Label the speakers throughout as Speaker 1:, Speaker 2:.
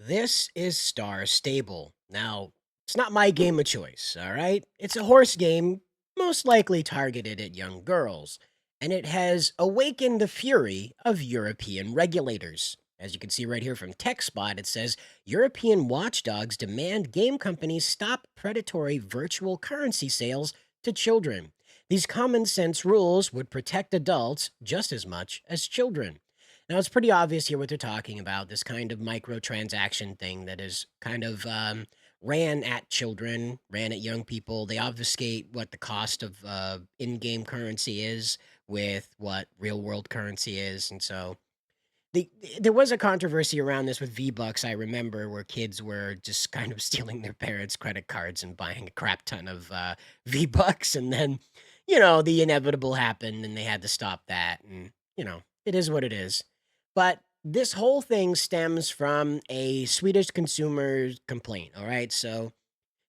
Speaker 1: This is Star Stable. Now, it's not my game of choice, all right? It's a horse game, most likely targeted at young girls, and it has awakened the fury of European regulators. As you can see right here from TechSpot, it says European watchdogs demand game companies stop predatory virtual currency sales to children. These common sense rules would protect adults just as much as children. Now, it's pretty obvious here what they're talking about, this kind of microtransaction thing that is kind of ran at children, ran at young people. They obfuscate what the cost of in-game currency is with what real-world currency is. And so the, there was a controversy around this with V-Bucks, I remember, where kids were just kind of stealing their parents' credit cards and buying a crap ton of V-Bucks. And then, the inevitable happened and they had to stop that. And, it is what it is. But this whole thing stems from a Swedish consumer complaint. All right. So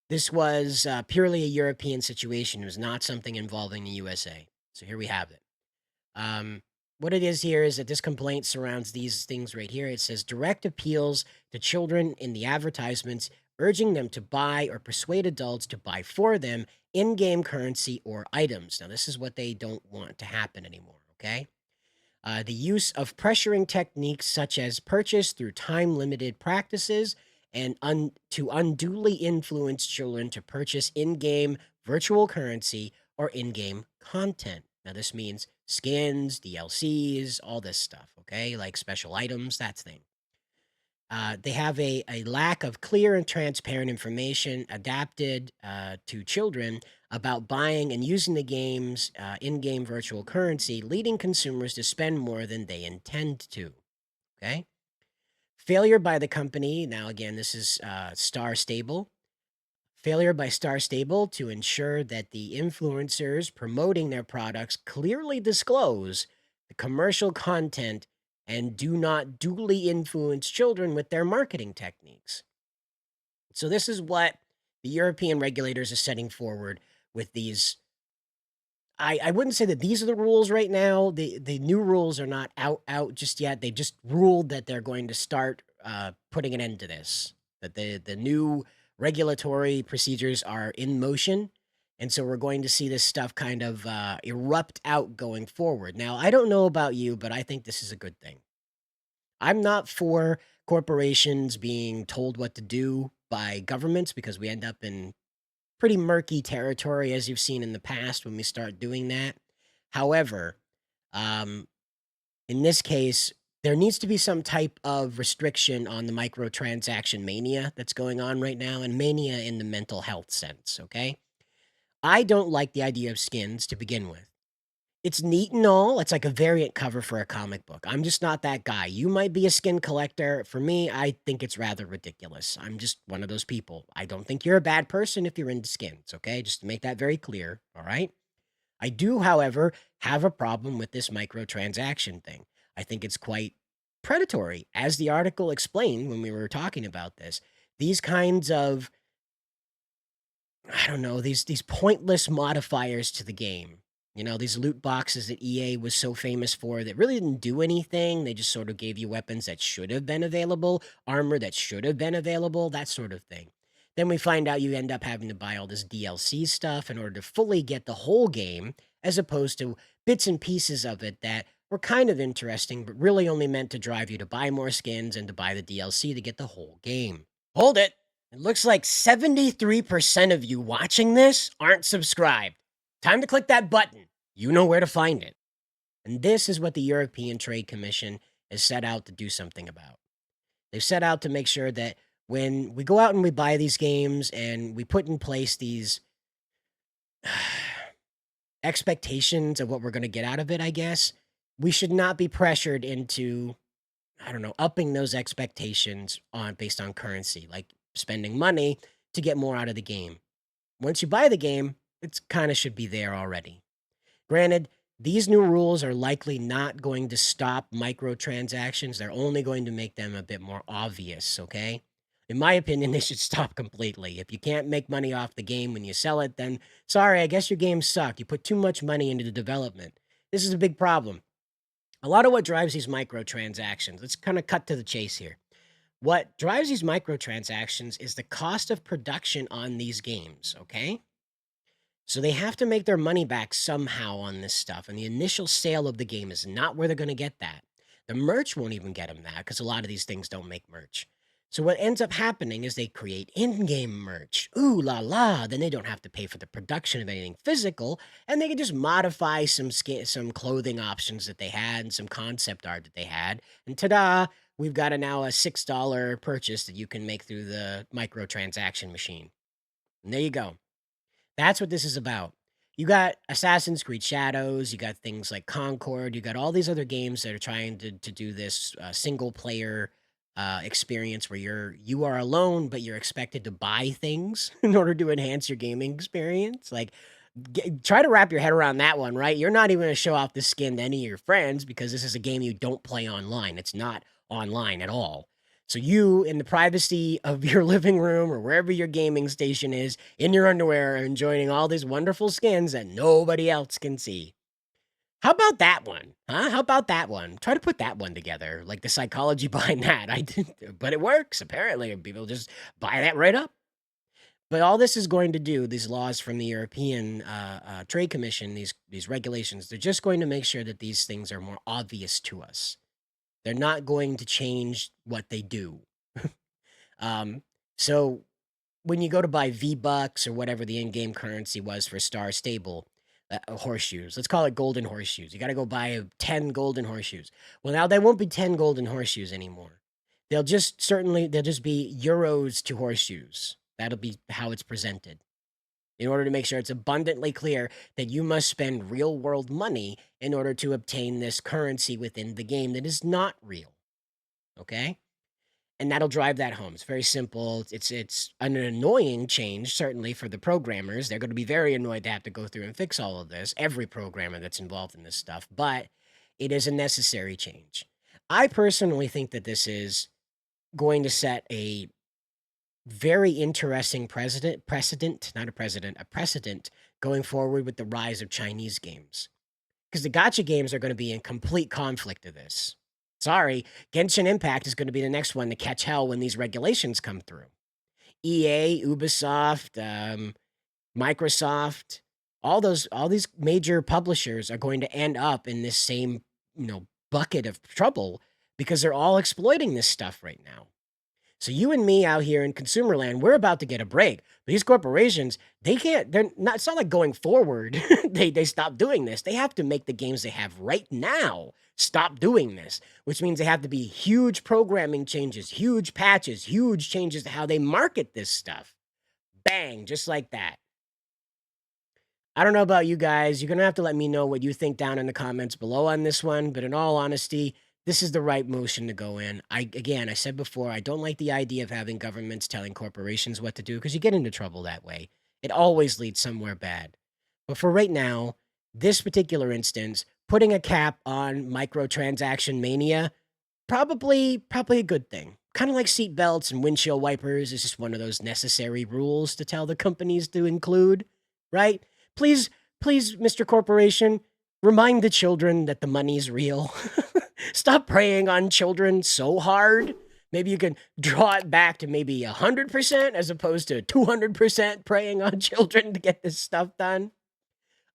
Speaker 1: this was purely a European situation. It was not something involving the USA. So here we have it. Um, what it is here is that this complaint surrounds these things right here. It says direct appeals to children in the advertisements, urging them to buy or persuade adults to buy for them in game currency or items. Now, this is what they don't want to happen anymore. Okay. The use of pressuring techniques such as purchase through time limited practices and to unduly influence children to purchase in game virtual currency or in game content. Now, this means skins, DLCs, all this stuff, okay? Like special items, that thing. They have a lack of clear and transparent information adapted to children about buying and using the game's in game virtual currency, leading consumers to spend more than they intend to. Okay. Failure by the company. Now, again, this is Star Stable. Failure by Star Stable to ensure that the influencers promoting their products clearly disclose the commercial content and do not duly influence children with their marketing techniques. So, this is what the European regulators are setting forward with these. I wouldn't say that these are the rules right now. The new rules are not out just yet. They just ruled that they're going to start putting an end to this. That the new regulatory procedures are in motion, and so we're going to see this stuff kind of erupt out going forward. Now, I don't know about you, but I think this is a good thing. I'm not for corporations being told what to do by governments because we end up in pretty murky territory, as you've seen in the past when we start doing that. However, um, in this case, there needs to be some type of restriction on the microtransaction mania that's going on right now, and mania in the mental health sense, okay? I don't like the idea of skins to begin with. It's neat and all. It's like a variant cover for a comic book. I'm just not that guy. You might be a skin collector. For me, I think it's rather ridiculous. I'm just one of those people. I don't think you're a bad person if you're into skins, okay? Just to make that very clear, all right? I do, however, have a problem with this microtransaction thing. I think it's quite predatory, as the article explained when we were talking about this. These kinds of, I don't know, these pointless modifiers to the game. These loot boxes that EA was so famous for that really didn't do anything. They just sort of gave you weapons that should have been available, armor that should have been available, that sort of thing. Then we find out you end up having to buy all this DLC stuff in order to fully get the whole game, as opposed to bits and pieces of it that were kind of interesting, but really only meant to drive you to buy more skins and to buy the DLC to get the whole game. Hold it! It looks like 73% of you watching this aren't subscribed. Time to click that button. You know where to find it. And this is what the European Trade Commission has set out to do something about. They've set out to make sure that when we go out and we buy these games and we put in place these expectations of what we're going to get out of it, I guess, we should not be pressured into, I don't know, upping those expectations on based on currency, like spending money to get more out of the game. Once you buy the game, it's kind of should be there already. Granted, these new rules are likely not going to stop microtransactions. They're only going to make them a bit more obvious, okay? In my opinion, they should stop completely. If you can't make money off the game when you sell it, then sorry, I guess your games suck. You put too much money into the development. This is a big problem. A lot of what drives these microtransactions, let's kind of cut to the chase here. What drives these microtransactions is the cost of production on these games, okay? So they have to make their money back somehow on this stuff, and the initial sale of the game is not where they're gonna get that. The merch won't even get them that because a lot of these things don't make merch. So what ends up happening is they create in-game merch. Ooh la la! Then they don't have to pay for the production of anything physical, and they can just modify some clothing options that they had and some concept art that they had, and ta-da! We've got now a $6 purchase that you can make through the microtransaction machine. And there you go. That's what this is about. You got Assassin's Creed Shadows, you got things like Concord, you got all these other games that are trying to do this single player experience where you are alone, but you're expected to buy things in order to enhance your gaming experience. Like, try to wrap your head around that one, right? You're not even going to show off this skin to any of your friends because this is a game you don't play online. It's not online at all. So you, in the privacy of your living room or wherever your gaming station is, in your underwear, are enjoying all these wonderful skins that nobody else can see. How about that one? Huh? How about that one? Try to put that one together, like the psychology behind that. I did, but it works apparently. People just buy that right up. But all this is going to do, these laws from the European Trade Commission, these regulations, they're just going to make sure that these things are more obvious to us. They're not going to change what they do. So when you go to buy V-Bucks or whatever the in-game currency was for Star Stable, horseshoes, let's call it golden horseshoes. You got to go buy 10 golden horseshoes. Well, now there won't be 10 golden horseshoes anymore. They'll just be euros to horseshoes. That'll be how it's presented. In order to make sure it's abundantly clear that you must spend real world money in order to obtain this currency within the game that is not real. Okay? And that'll drive that home. It's very simple. It's an annoying change, certainly for the programmers. They're going to be very annoyed to have to go through and fix all of this, every programmer that's involved in this stuff, but it is a necessary change. I personally think that this is going to set a very interesting a precedent going forward with the rise of Chinese games. Because the gacha games are going to be in complete conflict of this. Sorry, Genshin Impact is going to be the next one to catch hell when these regulations come through. EA, Ubisoft, Microsoft, all these major publishers are going to end up in this same, bucket of trouble because they're all exploiting this stuff right now. So you and me out here in consumer land, we're about to get a break. But these corporations, they're not, it's not like going forward, they stop doing this. They have to make the games they have right now stop doing this, which means they have to be huge programming changes, huge patches, huge changes to how they market this stuff. Bang, just like that. I don't know about you guys. You're going to have to let me know what you think down in the comments below on this one. But in all honesty, this is the right motion to go in. I said before, I don't like the idea of having governments telling corporations what to do because you get into trouble that way. It always leads somewhere bad. But for right now, this particular instance, putting a cap on microtransaction mania, probably a good thing. Kind of like seat belts and windshield wipers is just one of those necessary rules to tell the companies to include, right? Please, Mr. Corporation, remind the children that the money's real. Stop preying on children so hard. Maybe you can draw it back to maybe 100% as opposed to 200% preying on children to get this stuff done.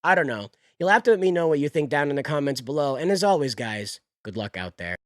Speaker 1: I don't know. You'll have to let me know what you think down in the comments below. And as always, guys, good luck out there.